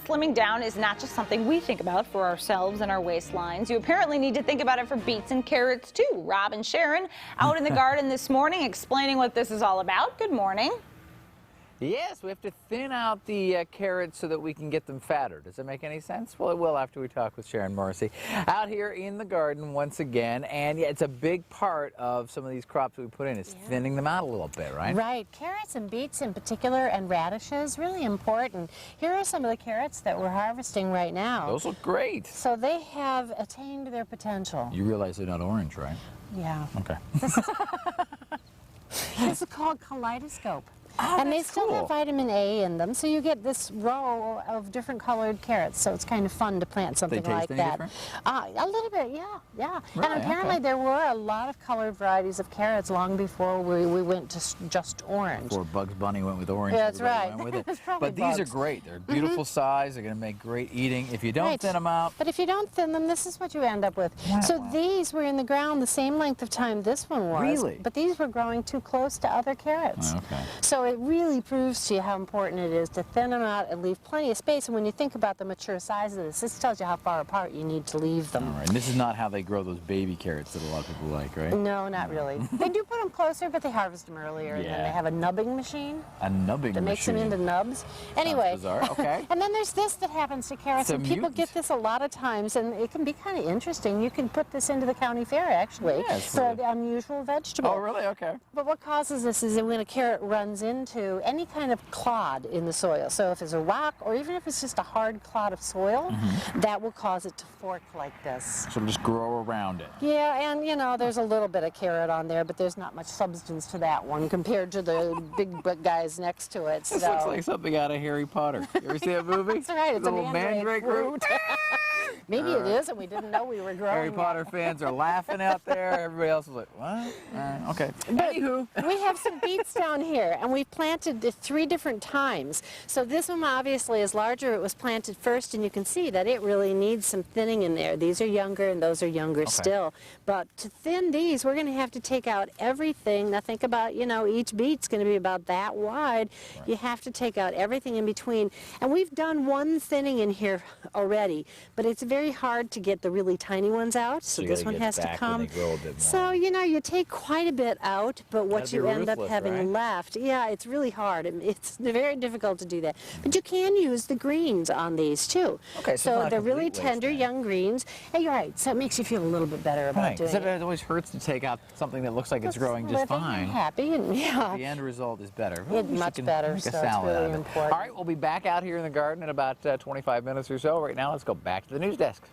slimming down is not just something we think about for ourselves and our waistlines. You apparently need to think about it for beets and carrots too. Rob and Sharon out in the garden this morning explaining what this is all about. Good morning. Yes, we have to thin out the carrots so that we can get them fatter. Does that make any sense? Well, it will after we talk with Sharon Morrissey. Out here in the garden once again, and yeah, it's a big part of some of these crops we put in is thinning them out a little bit, right? Right. Carrots and beets in particular, and radishes, really important. Here are some of the carrots that we're harvesting right now. Those look great. So they have attained their potential. You realize they're not orange, right? Yeah. Okay. This is called kaleidoscope. Oh, and they that's still cool. have vitamin A in them, so you get this row of different colored carrots. So it's kind of fun to plant something like that. A little bit, yeah. Right, and apparently okay. there were a lot of colored varieties of carrots long before we went to just orange. Before Bugs Bunny went with orange. Yeah, that's right. Went with it. It's probably But these are Bugs. great. They're beautiful size. They're going to make great eating. If you don't thin them out. But if you don't thin them, this is what you end up with. Wow. So these were in the ground the same length of time this one was. Really? But these were growing too close to other carrots. Okay. So it really proves to you how important it is to thin them out and leave plenty of space. And when you think about the mature size of this tells you how far apart you need to leave them. All right. And this is not how they grow those baby carrots that a lot of people like, right? No, not really. They do put them closer, but they harvest them earlier. And then they have a nubbing machine. A nubbing that makes them into nubs. Anyway. Bizarre. Okay. And then there's this that happens to carrots, and people get this a lot of times, and it can be kind of interesting. You can put this into the county fair, actually, for the unusual vegetable. Oh, really? Okay. But what causes this is that when a carrot runs into any kind of clod in the soil, so if it's a rock or even if it's just a hard clod of soil, that will cause it to fork like this. So just grow around it. Yeah, and you know, there's a little bit of carrot on there, but there's not much substance to that one compared to the big guys next to it. This looks like something out of Harry Potter. You ever see that movie? That's right, it's the a little mandrake root. Maybe it is, and we didn't know we were growing Harry Potter fans are laughing out there. Everybody else is like, what? Okay. Anywho. We have some beets down here, and we've planted at 3 different times. So this one obviously is larger. It was planted first, and you can see that it really needs some thinning in there. These are younger, and those are younger still. But to thin these, we're going to have to take out everything. Now think about, you know, each beet's going to be about that wide. Right. You have to take out everything in between. And we've done one thinning in here already, but it's very hard to get the really tiny ones out, so this one has to come. So, you know, you take quite a bit out, but what you end up having left, it's really hard. It's very difficult to do that. But you can use the greens on these too. Okay, so they're really tender young greens. And you're right, so it makes you feel a little bit better about doing it. It always hurts to take out something that looks like it's growing just fine. And happy, and the end result is better. It's much better, so it's really important. All right, we'll be back out here in the garden in about 25 minutes or so. Right now, let's go back to the news desk.